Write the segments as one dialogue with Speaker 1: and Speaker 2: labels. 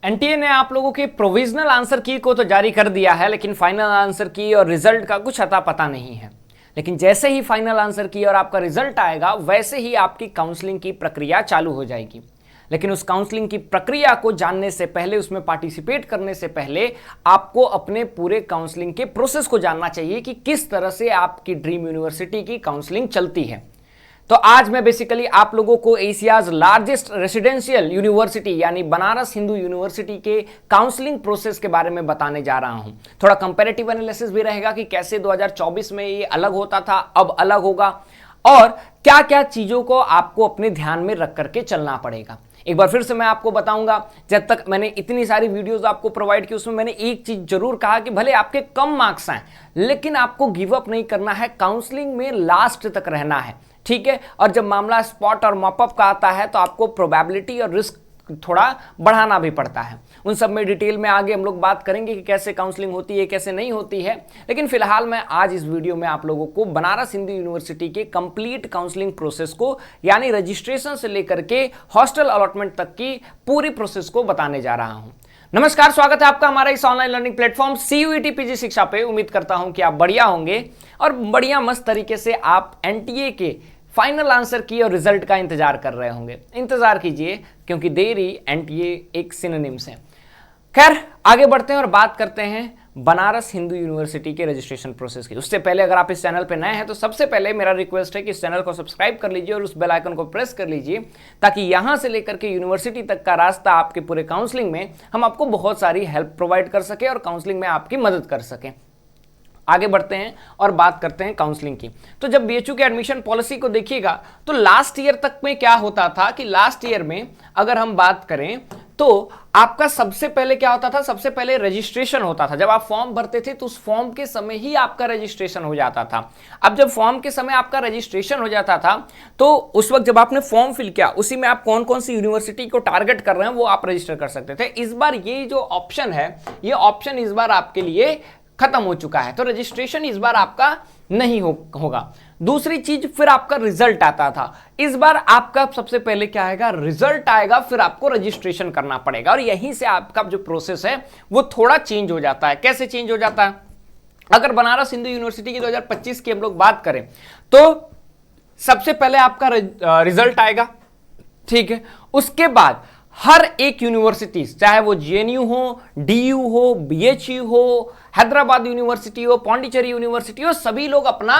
Speaker 1: NTA ने आप लोगों के प्रोविजनल आंसर की को तो जारी कर दिया है, लेकिन फाइनल आंसर की और रिजल्ट का कुछ अता पता नहीं है। लेकिन जैसे ही फाइनल आंसर की और आपका रिजल्ट आएगा, वैसे ही आपकी काउंसलिंग की प्रक्रिया चालू हो जाएगी। लेकिन उस काउंसलिंग की प्रक्रिया को जानने से पहले, उसमें पार्टिसिपेट करने से पहले आपको अपने पूरे काउंसलिंग के प्रोसेस को जानना चाहिए कि किस तरह से आपकी ड्रीम यूनिवर्सिटी की काउंसलिंग चलती है। तो आज मैं बेसिकली आप लोगों को एशियाज लार्जेस्ट रेसिडेंशियल यूनिवर्सिटी यानी बनारस हिंदू यूनिवर्सिटी के काउंसलिंग प्रोसेस के बारे में बताने जा रहा हूं। थोड़ा कंपैरेटिव एनालिसिस भी रहेगा कि कैसे 2024 में ये अलग होता था, अब अलग होगा, और क्या क्या चीजों को आपको अपने ध्यान में रख करके चलना पड़ेगा। एक बार फिर से मैं आपको बताऊंगा, जब तक मैंने इतनी सारी वीडियोस आपको प्रोवाइड की, उसमें मैंने एक चीज जरूर कहा कि भले आपके कम मार्क्स आए, लेकिन आपको गिव अप नहीं करना है, काउंसलिंग में लास्ट तक रहना है, ठीक है। और जब मामला स्पॉट और मॉपअप का आता है तो आपको प्रोबेबिलिटी और रिस्क थोड़ा बढ़ाना भी पड़ता है। उन सब में डिटेल में आगे हम लोग बात करेंगे कि कैसे काउंसलिंग होती है, कैसे नहीं होती है। लेकिन फिलहाल मैं आज इस वीडियो में आप लोगों को बनारस हिंदू यूनिवर्सिटी के कंप्लीट काउंसलिंग प्रोसेस को, यानी रजिस्ट्रेशन से लेकर के हॉस्टल अलॉटमेंट तक की पूरी प्रोसेस को बताने जा रहा हूं। नमस्कार, स्वागत है आपका हमारा इस online learning platform CUET PG शिक्षा पे। उम्मीद करता हूं कि आप बढ़िया होंगे और बढ़िया मस्त तरीके से आप एनटीए के फाइनल आंसर की और रिजल्ट का इंतजार कर रहे होंगे। इंतजार कीजिए, क्योंकि देरी एनटीए एक सिनोनिम्स है। खैर, आगे बढ़ते हैं और बात करते हैं बनारस हिंदू यूनिवर्सिटी के रजिस्ट्रेशन प्रोसेस की। उससे पहले अगर आप इस चैनल पे नए हैं तो सबसे पहले मेरा रिक्वेस्ट है कि इस चैनल को सब्सक्राइब कर लीजिए और उस बेल आइकन को प्रेस कर लीजिए, ताकि यहां से लेकर के यूनिवर्सिटी तक का रास्ता आपके पूरे काउंसलिंग में हम आपको बहुत सारी हेल्प प्रोवाइड कर सके और काउंसलिंग में आपकी मदद कर सकें। आगे बढ़ते हैं और बात करते हैं काउंसलिंग की। तो जब बीएचयू के एडमिशन पॉलिसी को देखिएगा तो लास्ट ईयर तक में क्या होता था कि लास्ट ईयर में अगर हम बात करें तो आपका सबसे पहले क्या होता था, सबसे पहले रजिस्ट्रेशन होता था। जब आप फॉर्म भरते थे तो उस फॉर्म के समय ही आपका रजिस्ट्रेशन हो जाता था। अब जब फॉर्म के समय आपका रजिस्ट्रेशन हो जाता था तो उस वक्त जब आपने फॉर्म फिल किया, उसी में आप कौन कौन सी यूनिवर्सिटी को टारगेट कर रहे हैं वो आप रजिस्टर कर सकते थे। इस बार ये जो ऑप्शन है, ये ऑप्शन इस बार आपके लिए खत्म हो चुका है, तो रजिस्ट्रेशन इस बार आपका नहीं होगा। दूसरी चीज, फिर आपका रिजल्ट आता था। इस बार आपका सबसे पहले क्या आएगा, रिजल्ट आएगा, फिर आपको रजिस्ट्रेशन करना पड़ेगा। और यहीं से आपका जो प्रोसेस है वो थोड़ा चेंज हो जाता है। कैसे चेंज हो जाता है? अगर बनारस हिंदू यूनिवर्सिटी की 2025 की हम लोग बात करें तो सबसे पहले आपका रिजल्ट आएगा, ठीक है। उसके बाद हर एक यूनिवर्सिटी, चाहे वो जेएनयू हो, डीयू हो, बीएचयू हो, हैदराबाद यूनिवर्सिटी हो, पौंडीचेरी यूनिवर्सिटी हो, सभी लोग अपना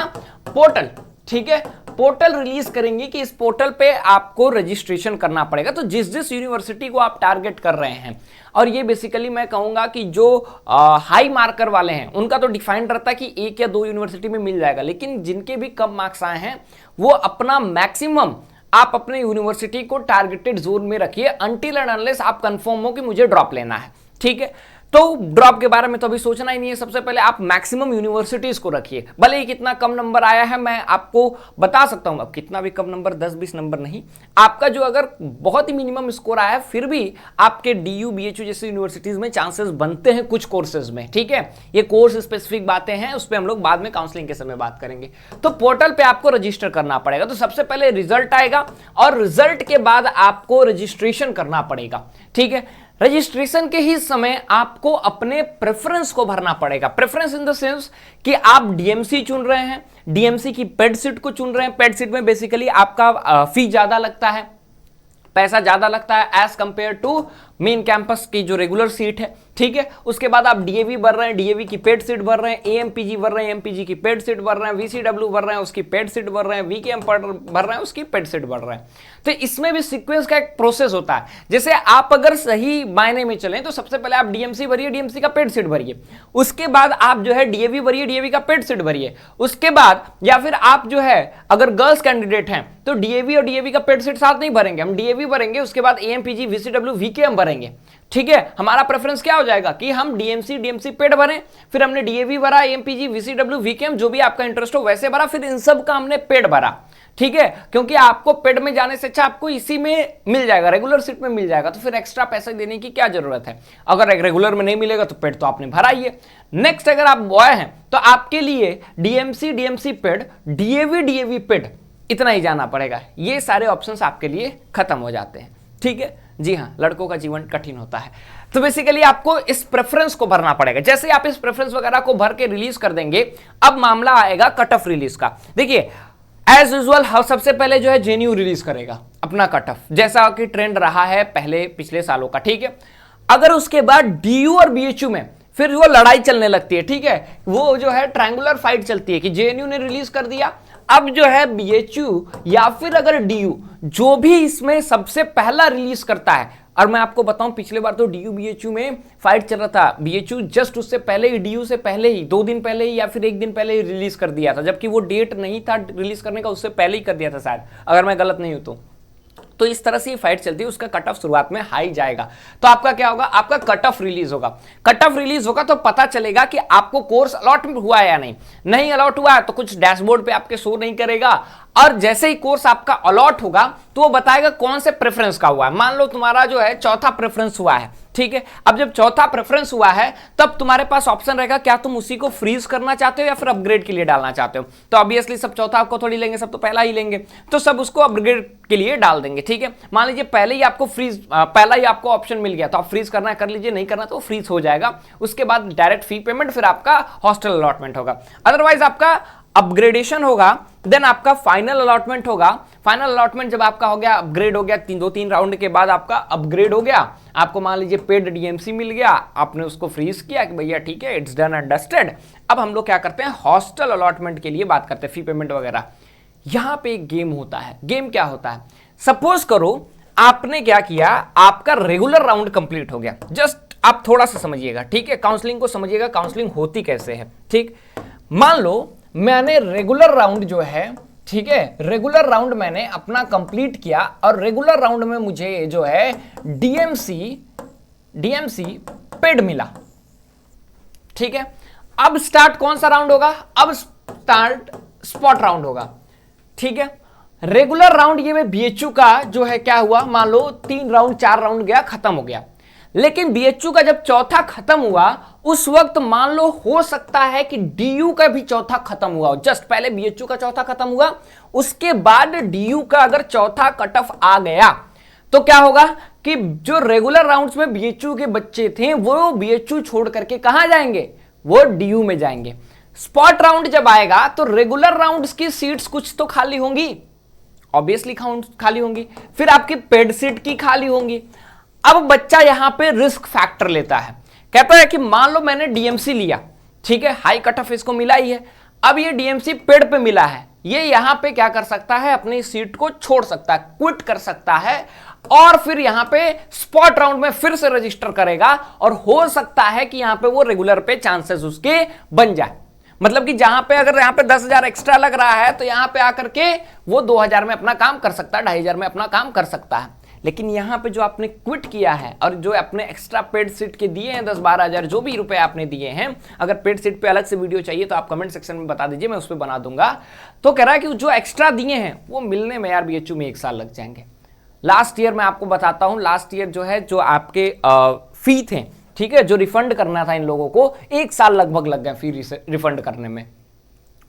Speaker 1: पोर्टल, ठीक है, पोर्टल रिलीज करेंगे कि इस पोर्टल पे आपको रजिस्ट्रेशन करना पड़ेगा। तो जिस जिस यूनिवर्सिटी को आप टारगेट कर रहे हैं, और ये बेसिकली मैं कहूंगा कि जो हाई मार्कर वाले हैं उनका तो डिफाइंड रहता है कि एक या दो यूनिवर्सिटी में मिल जाएगा, लेकिन जिनके भी कम मार्क्स आए हैं वो अपना मैक्सिमम आप अपने यूनिवर्सिटी को टारगेटेड जोन में रखिए, अनटिल एंड अनलेस आप कंफर्म हो कि मुझे ड्रॉप लेना है, ठीक है। तो ड्रॉप के बारे में तो अभी सोचना ही नहीं है। सबसे पहले आप मैक्सिमम यूनिवर्सिटीज को रखिए। भले ही कितना कम नंबर आया है मैं आपको बता सकता हूं, अब कितना भी कम नंबर, 10-20 नंबर नहीं, आपका जो अगर बहुत ही मिनिमम स्कोर आया है, फिर भी आपके डीयू बीएचयू जैसी यूनिवर्सिटीज में चांसेस बनते हैं कुछ कोर्सेज में, ठीक है। ये कोर्स स्पेसिफिक बातें हैं, उस पर हम लोग बाद में काउंसलिंग के समय बात करेंगे। तो पोर्टल पे आपको रजिस्टर करना पड़ेगा। तो सबसे पहले रिजल्ट आएगा और रिजल्ट के बाद आपको रजिस्ट्रेशन करना पड़ेगा, ठीक है। रजिस्ट्रेशन के ही समय आपको अपने प्रेफरेंस को भरना पड़ेगा। प्रेफरेंस इन द सेंस कि आप डीएमसी चुन रहे हैं, डीएमसी की पेड सीट को चुन रहे हैं। पेड सीट में बेसिकली आपका फी ज्यादा लगता है, पैसा ज्यादा लगता है as compared to main campus की जो रेगुलर सीट है, ठीक है। उसके बाद आप डीएवी भर रहे हैं, डीएवी की पेड सीट भर रहे हैं, एएमपीजी भर रहे हैं, एमपीजी की पेड सीट भर रहे हैं, वीसीडब्ल्यू भर रहे हैं, उसकी पेड सीट भर रहे हैं, वीकेएम भर रहे हैं, उसकी पेड सीट भर रहे हैं। तो इसमें भी सीक्वेंस का एक प्रोसेस होता है। जैसे आप अगर सही मायने में चलें तो सबसे पहले आप डीएमसी भरिए, डीएमसी का पेड सीट भरिए, उसके बाद आप जो है डीएवी भरिए, डीएवी का पेड सीट भरिए, उसके बाद या फिर आप जो है अगर गर्ल्स कैंडिडेट हैं तो डीएवी और डीएवी का पेड सीट साथ नहीं भरेंगे, हम डीएवी भरेंगे, उसके बाद एएमपीजी वीसीडब्ल्यू वीकेएम भरेंगे, ठीक है। हमारा प्रेफरेंस क्या हो जाएगा कि हम डीएमसी पेड भरें, फिर हमने डीएवी भरा, एएमपीजी वीसीडब्ल्यू वीकेएम जो भी आपका इंटरेस्ट हो वैसे भरा, फिर इन सब का हमने पेड भरा, ठीक है। क्योंकि आपको पेड में जाने से अच्छा आपको इसी में मिल जाएगा, रेगुलर सीट में मिल जाएगा, तो फिर एक्स्ट्रा पैसा देने की क्या जरूरत है। अगर रेगुलर में नहीं मिलेगा तो पेड तो आपने भरा ही है। नेक्स्ट, अगर आप बॉय हैं तो आपके लिए डीएमसी पेड, डीएवी पेड, इतना ही जाना पड़ेगा। ये सारे ऑप्शंस आपके लिए खत्म हो जाते हैं, ठीक है। जी हाँ, लड़कों का जीवन कठिन होता है। तो बेसिकली आपको इस प्रेफरेंस को भरना पड़ेगा। जैसे आप इस प्रेफरेंस वगैरह को भर के रिलीज कर देंगे, अब मामला आएगा कट ऑफ रिलीज का। देखिए एज यूजुअल सबसे पहले जो है जेएनयू रिलीज करेगा अपना कट ऑफ, जैसा कि ट्रेंड रहा है पहले पिछले सालों का, ठीक है। अगर उसके बाद डीयू और बीएचयू में फिर वो लड़ाई चलने लगती है, ठीक है, वो जो है ट्रायंगुलर फाइट चलती है कि जेएनयू ने रिलीज कर दिया, अब जो है बीएचयू या फिर अगर डीयू, जो भी इसमें सबसे पहला रिलीज करता है। और मैं आपको बताऊं पिछले बार तो डीयू बीएचयू में फाइट चल रहा था, बीएचयू जस्ट उससे पहले ही, डीयू से पहले ही 2 दिन पहले ही या फिर 1 दिन पहले ही रिलीज कर दिया था, जबकि वो डेट नहीं था रिलीज करने का, उससे पहले ही कर दिया था शायद, अगर मैं गलत नहीं हूं तो इस तरह से ये फाइट चलती है। उसका कट ऑफ शुरुआत में हाई जाएगा, तो आपका क्या होगा, आपका कट ऑफ रिलीज होगा। कट ऑफ रिलीज होगा तो पता चलेगा कि आपको कोर्स अलॉट हुआ है या नहीं अलॉट हुआ है तो कुछ डैशबोर्ड पे आपके शो नहीं करेगा, और जैसे ही कोर्स आपका अलॉट होगा तो वो बताएगा कौन से प्रेफरेंस का हुआ है। मान लो तुम्हारा जो है चौथा प्रेफरेंस हुआ है, ठीक है। अब जब चौथा प्रेफरेंस हुआ है तब तुम्हारे पास ऑप्शन रहेगा, क्या तुम उसी को फ्रीज करना चाहते हो या फिर अपग्रेड के लिए डालना चाहते हो। तो ऑब्वियसली सब चौथा आपको थोड़ी लेंगे, सब तो पहला ही लेंगे, तो सब उसको अपग्रेड के लिए डाल देंगे, ठीक है। मान लीजिए पहले ही आपको फ्रीज, पहला ही आपको ऑप्शन मिल गया तो आप फ्रीज करना है कर लीजिए, नहीं करना तो फ्रीज हो जाएगा। उसके बाद डायरेक्ट फी पेमेंट, फिर आपका हॉस्टल अलॉटमेंट होगा। अदरवाइज आपका अपग्रेडेशन होगा, देन आपका फाइनल अलॉटमेंट होगा। फाइनल अलॉटमेंट जब आपका हो गया, अपग्रेड हो गया, 2-3 राउंड के बाद आपका अपग्रेड हो गया, आपको मान लीजिए पेड डीएमसी मिल गया, आपने उसको फ्रीज किया कि भैया ठीक है, इट्स डन एंड डस्टेड। अब हम लोग क्या करते हैं, हॉस्टल अलॉटमेंट के लिए बात करते हैं, फी पेमेंट वगैरह। यहां पे एक गेम होता है। गेम क्या होता है, सपोज करो आपने क्या किया, आपका रेगुलर राउंड कंप्लीट हो गया। जस्ट आप थोड़ा सा समझिएगा, ठीक है, काउंसलिंग को समझिएगा, काउंसलिंग होती कैसे है, ठीक। मान लो मैंने रेगुलर राउंड जो है, ठीक है, रेगुलर राउंड मैंने अपना कंप्लीट किया और रेगुलर राउंड में मुझे जो है डीएमसी पेड मिला, ठीक है। अब स्टार्ट कौन सा राउंड होगा, अब स्टार्ट स्पॉट राउंड होगा, ठीक है। रेगुलर राउंड ये बीएचयू का जो है क्या हुआ, मान लो 3 राउंड 4 राउंड गया, खत्म हो गया। लेकिन बीएचयू का जब चौथा खत्म हुआ उस वक्त मान लो हो सकता है कि डीयू का भी चौथा खत्म हुआ हो। जस्ट पहले बीएचयू का चौथा खत्म हुआ, उसके बाद डीयू का अगर चौथा कट ऑफ आ गया तो क्या होगा कि जो रेगुलर राउंड्स में बीएचयू के बच्चे थे वो बीएचयू छोड़ करके कहां जाएंगे, वो डीयू में जाएंगे। स्पॉट राउंड जब आएगा तो रेगुलर राउंड्स की सीट्स कुछ तो खाली होंगी, ऑब्वियसली खाली होंगी, फिर आपकी पेड सीट की खाली होंगी। अब बच्चा यहां पे रिस्क फैक्टर लेता है, कहता है कि मान लो मैंने डीएमसी लिया, ठीक है, हाई कट ऑफ इसको मिला ही है, अब ये डीएमसी पेड पे मिला है, ये यहां पे क्या कर सकता है, अपनी सीट को छोड़ सकता है, क्विट कर सकता है, और फिर यहां पे स्पॉट राउंड में फिर से रजिस्टर करेगा, और हो सकता है कि यहां पे वो रेगुलर पे चांसेस उसके बन जाए। मतलब कि जहां पे अगर यहां पे 10,000 एक्स्ट्रा लग रहा है तो यहां पे आकर के वो 2,000 में अपना काम कर सकता है, 2,500 में अपना काम कर सकता है। लेकिन यहां पे जो आपने क्विट किया है और जो अपने एक्स्ट्रा पेड सीट के दिए हैं 10-12 हजार जो भी रुपए आपने दिए हैं, अगर पेड सीट पे अलग से वीडियो चाहिए तो आप कमेंट सेक्शन में बता दीजिए, मैं उस पर बना दूंगा। तो कह रहा है कि जो एक्स्ट्रा दिए हैं वो मिलने में यार बीएचयू में 1 साल लग जाएंगे। लास्ट ईयर मैं आपको बताता हूं, लास्ट ईयर जो है जो आपके फी थे, ठीक है, जो रिफंड करना था इन लोगों को, 1 साल लगभग लग गया फी रिफंड करने में।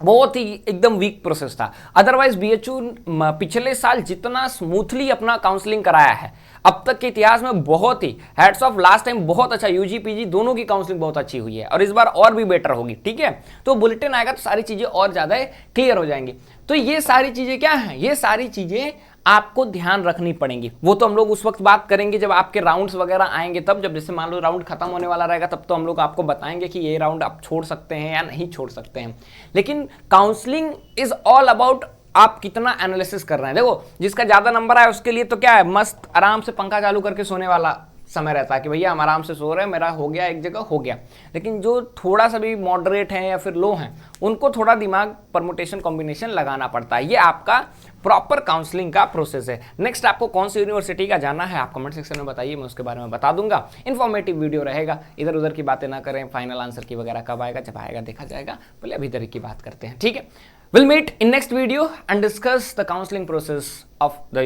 Speaker 1: बहुत ही एकदम वीक प्रोसेस था। अदरवाइज बीएचयू पिछले साल जितना स्मूथली अपना काउंसलिंग कराया है अब तक के इतिहास में, बहुत ही हेड्स ऑफ, लास्ट टाइम बहुत अच्छा, यूजी पीजी दोनों की काउंसलिंग बहुत अच्छी हुई है और इस बार और भी बेटर होगी, ठीक है। तो बुलेटिन आएगा तो सारी चीजें और ज्यादा क्लियर हो जाएंगी। तो ये सारी चीजें क्या है, ये सारी चीजें आपको ध्यान रखनी पड़ेंगी। वो तो हम लोग उस वक्त बात करेंगे जब आपके राउंड्स वगैरह आएंगे, तब जब जैसे मान लो राउंड खत्म होने वाला रहेगा तब तो हम लोग आपको बताएंगे कि ये राउंड आप छोड़ सकते हैं या नहीं छोड़ सकते हैं। लेकिन काउंसलिंग इज ऑल अबाउट आप कितना एनालिसिस कर रहे हैं। देखो जिसका ज्यादा नंबर आया उसके लिए तो क्या है, मस्त आराम से पंखा चालू करके सोने वाला समय रहता है कि भैया हम आराम से सो रहे हैं, मेरा हो गया, एक जगह हो गया। लेकिन जो थोड़ा सा भी मॉडरेट हैं या फिर लो हैं उनको थोड़ा दिमाग परमुटेशन कॉम्बिनेशन लगाना पड़ता है। ये आपका प्रॉपर काउंसलिंग का प्रोसेस है। नेक्स्ट आपको कौन सी यूनिवर्सिटी का जाना है आप कमेंट सेक्शन में बताइए, मैं उसके बारे में बता दूंगा। इन्फॉर्मेटिव वीडियो रहेगा, इधर उधर की बातें ना करें। फाइनल आंसर की वगैरह कब आएगा, जब आएगा देखा जाएगा, पहले अभी इधर की बात करते हैं, ठीक है। We'll meet in next video and discuss the counseling process of the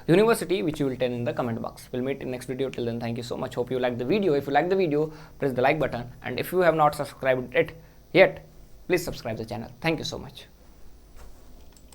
Speaker 1: university, which you will tell in the comment box. We'll meet in next video. Till then, thank you so much. Hope you like the video. If you like the video, press the like button. And if you have not subscribed it yet, please subscribe the channel. Thank you so much.